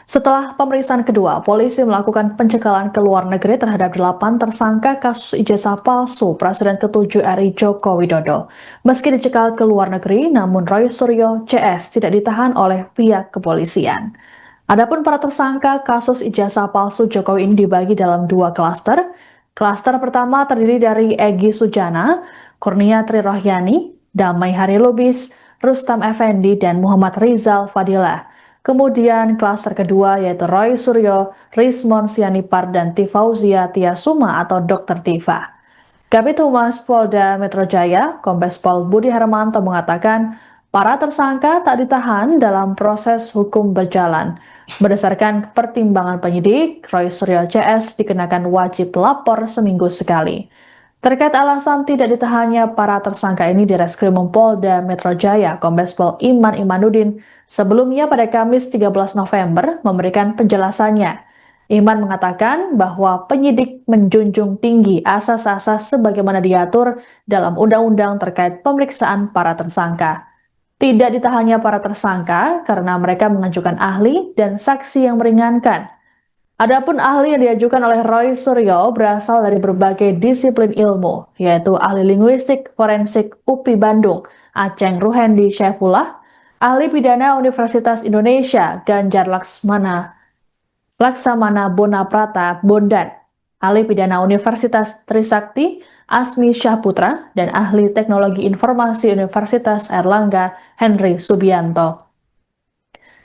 Setelah pemeriksaan kedua, polisi melakukan pencekalan ke luar negeri terhadap 8 tersangka kasus ijazah palsu Presiden ke-7 RI Joko Widodo. Meski dicekal ke luar negeri, namun Roy Suryo CS tidak ditahan oleh pihak kepolisian. Adapun para tersangka kasus ijazah palsu Jokowi ini dibagi dalam dua klaster. Klaster pertama terdiri dari Egy Sujana, Kurnia Tri Rohyani, Damai Hari Lubis, Rustam Effendi, dan Muhammad Rizal Fadilah. Kemudian klaster kedua yaitu Roy Suryo, Rismon Sianipar, dan Tifauzia Tiasuma atau Dr. Tifa. Kabid Humas Polda Metro Jaya, Kombes Pol Budi Hermanto mengatakan para tersangka tak ditahan dalam proses hukum berjalan. Berdasarkan pertimbangan penyidik, Roy Suryo CS dikenakan wajib lapor seminggu sekali. Terkait alasan tidak ditahannya para tersangka ini di Reskrim Polda Metro Jaya, Kombes Pol Iman Imanuddin sebelumnya pada Kamis 13 November memberikan penjelasannya. Iman mengatakan bahwa penyidik menjunjung tinggi asas-asas sebagaimana diatur dalam undang-undang terkait pemeriksaan para tersangka. Tidak ditahannya para tersangka karena mereka mengajukan ahli dan saksi yang meringankan. Adapun ahli yang diajukan oleh Roy Suryo berasal dari berbagai disiplin ilmu, yaitu ahli linguistik forensik UPI Bandung, Aceng Ruhendi Syaifullah, ahli pidana Universitas Indonesia, Ganjar Laksamana Bonaprata Bondan, ahli pidana Universitas Trisakti, Asmi Syahputra, dan ahli teknologi informasi Universitas Airlangga, Henry Subianto.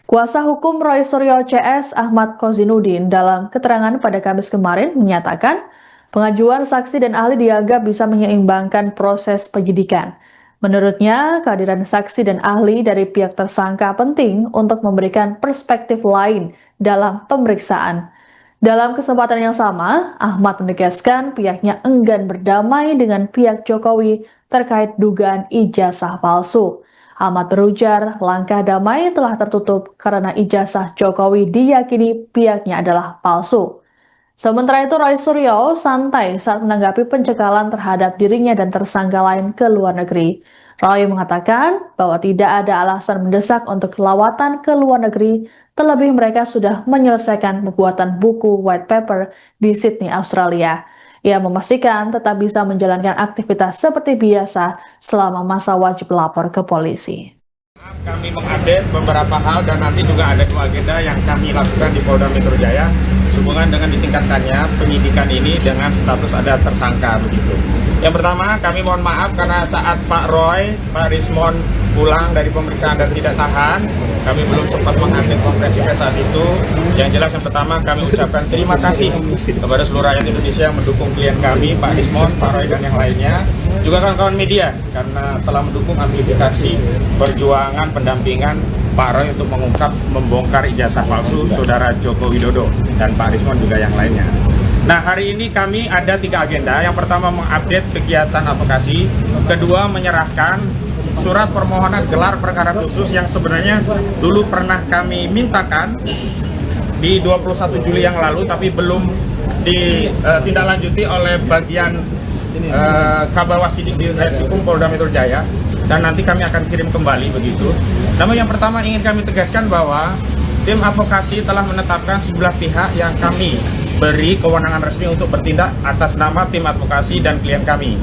Kuasa hukum Roy Suryo CS Ahmad Kozinudin dalam keterangan pada Kamis kemarin menyatakan pengajuan saksi dan ahli dianggap bisa menyeimbangkan proses penyidikan. Menurutnya, kehadiran saksi dan ahli dari pihak tersangka penting untuk memberikan perspektif lain dalam pemeriksaan. Dalam kesempatan yang sama, Ahmad menegaskan pihaknya enggan berdamai dengan pihak Jokowi terkait dugaan ijazah palsu. Ahmad berujar langkah damai telah tertutup karena ijazah Jokowi diyakini pihaknya adalah palsu. Sementara itu Roy Suryo santai saat menanggapi pencekalan terhadap dirinya dan tersangka lain ke luar negeri. Roy mengatakan bahwa tidak ada alasan mendesak untuk lawatan ke luar negeri, terlebih mereka sudah menyelesaikan pembuatan buku white paper di Sydney, Australia. Ia memastikan tetap bisa menjalankan aktivitas seperti biasa selama masa wajib lapor ke polisi. Kami mengupdate beberapa hal dan nanti juga ada dua agenda yang kami lakukan di Polda Metro Jaya sehubungan dengan ditingkatkannya penyidikan ini dengan status ada tersangka begitu. Yang pertama, kami mohon maaf karena saat Pak Roy, Pak Rismon pulang dari pemeriksaan dan tidak tahan, kami belum sempat mengupdate konferensi pers saat itu. Yang jelas yang pertama kami ucapkan terima kasih kepada seluruh rakyat Indonesia yang mendukung klien kami, Pak Rismon, Pak Roy, dan yang lainnya. Juga kawan-kawan media karena telah mendukung amplifikasi perjuangan pendampingan Pak Roy untuk membongkar ijazah palsu Saudara Joko Widodo dan Pak Rismon juga yang lainnya. Nah, hari ini kami ada 3 agenda. Yang pertama mengupdate kegiatan advokasi, kedua menyerahkan surat permohonan gelar perkara khusus yang sebenarnya dulu pernah kami mintakan di 21 Juli yang lalu tapi belum ditindaklanjuti oleh bagian Kabawasidik di Reskrim Polda Metro Jaya dan nanti kami akan kirim kembali begitu. Namun yang pertama ingin kami tegaskan bahwa tim advokasi telah menetapkan sebelah pihak yang kami beri kewenangan resmi untuk bertindak atas nama tim advokasi dan klien kami.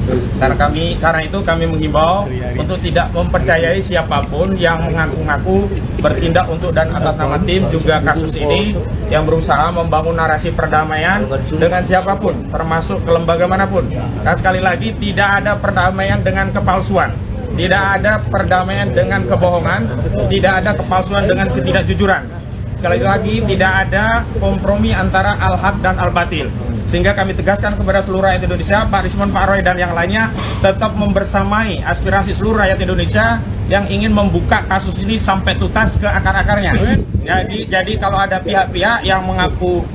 Karena itu kami menghimbau untuk tidak mempercayai siapapun yang mengaku-ngaku bertindak untuk dan atas nama tim juga kasus ini yang berusaha membangun narasi perdamaian dengan siapapun, termasuk ke lembaga manapun. Dan sekali lagi tidak ada perdamaian dengan kepalsuan. Tidak ada perdamaian dengan kebohongan, tidak ada kepalsuan dengan ketidakjujuran. Sekali lagi tidak ada kompromi antara al-haq dan al-batil. Sehingga kami tegaskan kepada seluruh rakyat Indonesia, Pak Rismon, Pak Roy, dan yang lainnya tetap membersamai aspirasi seluruh rakyat Indonesia yang ingin membuka kasus ini sampai tuntas ke akar-akarnya. Jadi kalau ada pihak-pihak yang mengaku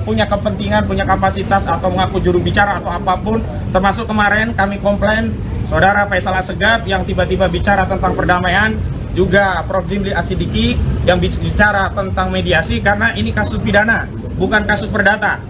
punya kepentingan, punya kapasitas atau mengaku juru bicara atau apapun, termasuk kemarin kami komplain Saudara Faisal Assegaf yang tiba-tiba bicara tentang perdamaian, juga Prof. Jimli Asidiki yang bicara tentang mediasi karena ini kasus pidana, bukan kasus perdata.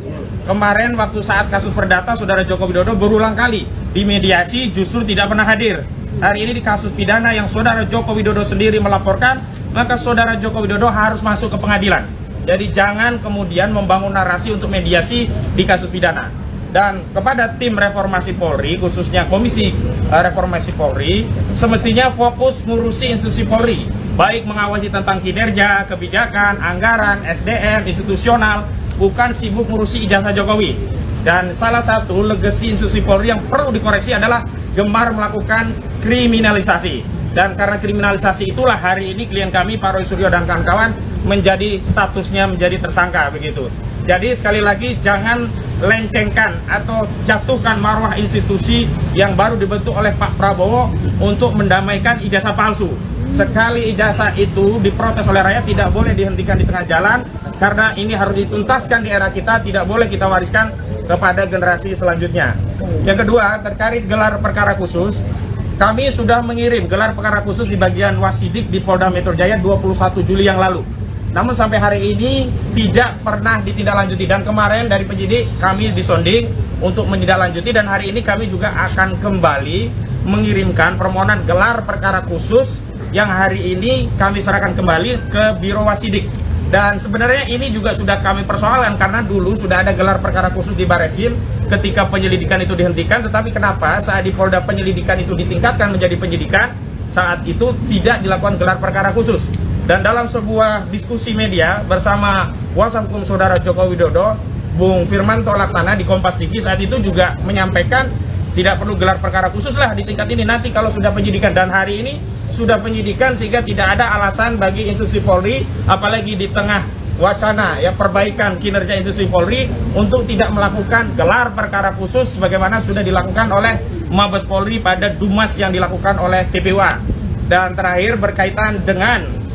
Kemarin waktu saat kasus perdata, Saudara Joko Widodo berulang kali di mediasi justru tidak pernah hadir. Hari ini di kasus pidana yang Saudara Joko Widodo sendiri melaporkan, maka Saudara Joko Widodo harus masuk ke pengadilan. Jadi jangan kemudian membangun narasi untuk mediasi di kasus pidana. Dan kepada tim reformasi Polri, khususnya Komisi Reformasi Polri, semestinya fokus ngurusi institusi Polri, baik mengawasi tentang kinerja, kebijakan, anggaran, SDM, institusional, bukan sibuk ngurusi ijazah Jokowi. Dan salah satu legasi institusi Polri yang perlu dikoreksi adalah gemar melakukan kriminalisasi. Dan karena kriminalisasi itulah hari ini klien kami Pak Roy Suryo dan kawan-kawan menjadi statusnya menjadi tersangka begitu. Jadi sekali lagi jangan lencengkan atau jatuhkan marwah institusi yang baru dibentuk oleh Pak Prabowo untuk mendamaikan ijazah palsu. Sekali ijazah itu diprotes oleh rakyat tidak boleh dihentikan di tengah jalan, karena ini harus dituntaskan di era kita, tidak boleh kita wariskan kepada generasi selanjutnya. Yang kedua, terkait gelar perkara khusus, kami sudah mengirim gelar perkara khusus di bagian Wasidik di Polda Metro Jaya 21 Juli yang lalu. Namun sampai hari ini tidak pernah ditindaklanjuti, dan kemarin dari penyidik kami disonding untuk menindaklanjuti, dan hari ini kami juga akan kembali mengirimkan permohonan gelar perkara khusus yang hari ini kami serahkan kembali ke Biro Wasidik. Dan sebenarnya ini juga sudah kami persoalkan karena dulu sudah ada gelar perkara khusus di Bareskrim ketika penyelidikan itu dihentikan, tetapi kenapa saat di Polda penyelidikan itu ditingkatkan menjadi penyidikan, saat itu tidak dilakukan gelar perkara khusus. Dan dalam sebuah diskusi media bersama kuasa hukum saudara Joko Widodo, Bung Firmanto Laksana di Kompas TV saat itu juga menyampaikan tidak perlu gelar perkara khusus lah di tingkat ini, nanti kalau sudah penyidikan. Dan hari ini sudah penyidikan sehingga tidak ada alasan bagi institusi Polri, apalagi di tengah wacana ya perbaikan kinerja institusi Polri, untuk tidak melakukan gelar perkara khusus sebagaimana sudah dilakukan oleh Mabes Polri pada Dumas yang dilakukan oleh TPUA. Dan terakhir berkaitan dengan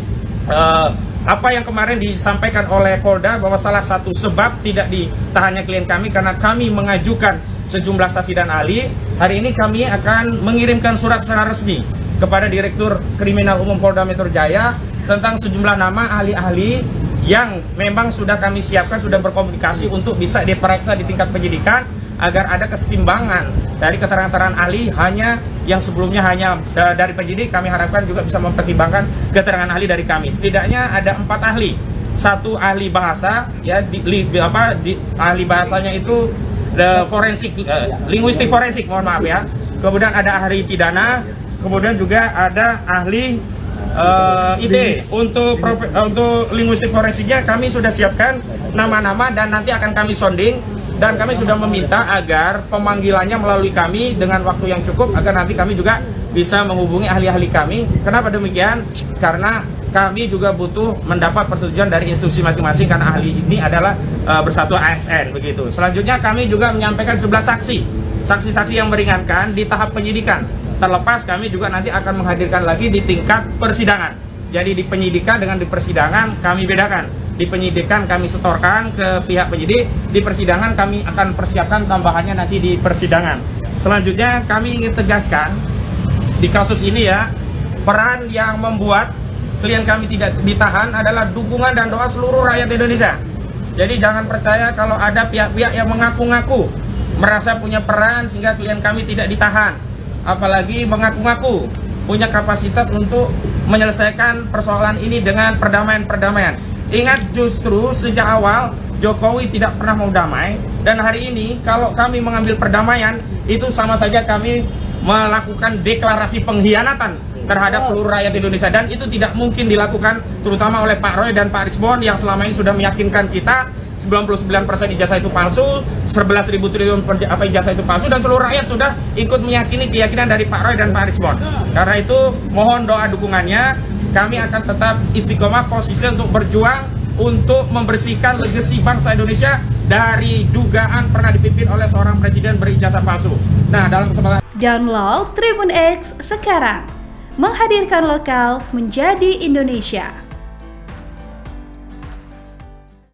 apa yang kemarin disampaikan oleh Polda bahwa salah satu sebab tidak ditahannya klien kami karena kami mengajukan sejumlah saksi dan ahli. Hari ini kami akan mengirimkan surat secara resmi kepada Direktur Kriminal Umum Polda Metro Jaya tentang sejumlah nama ahli-ahli yang memang sudah kami siapkan, sudah berkomunikasi untuk bisa diperiksa di tingkat penyidikan, agar ada kesetimbangan dari keterangan ahli hanya yang sebelumnya hanya dari penyidik. Kami harapkan juga bisa mempertimbangkan keterangan ahli dari kami. Setidaknya ada 4 ahli, 1 ahli bahasa ya ahli bahasanya itu forensik, linguistik forensik, mohon maaf ya. Kemudian ada ahli pidana, kemudian juga ada ahli IT. Untuk linguistik forensiknya kami sudah siapkan nama-nama dan nanti akan kami sonding, dan kami sudah meminta agar pemanggilannya melalui kami dengan waktu yang cukup agar nanti kami juga bisa menghubungi ahli-ahli kami. Kenapa demikian? Karena kami juga butuh mendapat persetujuan dari institusi masing-masing karena ahli ini adalah bersatu ASN begitu. Selanjutnya kami juga menyampaikan 11 saksi yang meringankan di tahap penyidikan. Terlepas kami juga nanti akan menghadirkan lagi di tingkat persidangan. Jadi di penyidikan dengan di persidangan kami bedakan. Di penyidikan kami setorkan ke pihak penyidik, di persidangan kami akan persiapkan tambahannya nanti di persidangan. Selanjutnya kami ingin tegaskan di kasus ini ya, peran yang membuat klien kami tidak ditahan adalah dukungan dan doa seluruh rakyat Indonesia. Jadi jangan percaya kalau ada pihak-pihak yang mengaku-ngaku merasa punya peran sehingga klien kami tidak ditahan, apalagi mengaku-ngaku punya kapasitas untuk menyelesaikan persoalan ini dengan perdamaian. Ingat, justru sejak awal Jokowi tidak pernah mau damai, dan hari ini kalau kami mengambil perdamaian itu sama saja kami melakukan deklarasi pengkhianatan terhadap seluruh rakyat Indonesia, dan itu tidak mungkin dilakukan terutama oleh Pak Roy dan Pak Risbon yang selama ini sudah meyakinkan kita 99% ijazah itu palsu, 11.000 triliun ijazah itu palsu, dan seluruh rakyat sudah ikut meyakini keyakinan dari Pak Roy dan Pak Risbon. Karena itu mohon doa dukungannya. Kami akan tetap istiqomah konsisten untuk berjuang untuk membersihkan legasi bangsa Indonesia dari dugaan pernah dipimpin oleh seorang presiden berijazah palsu. Nah, dalam kesempatan Download Tribun X sekarang, menghadirkan lokal menjadi Indonesia.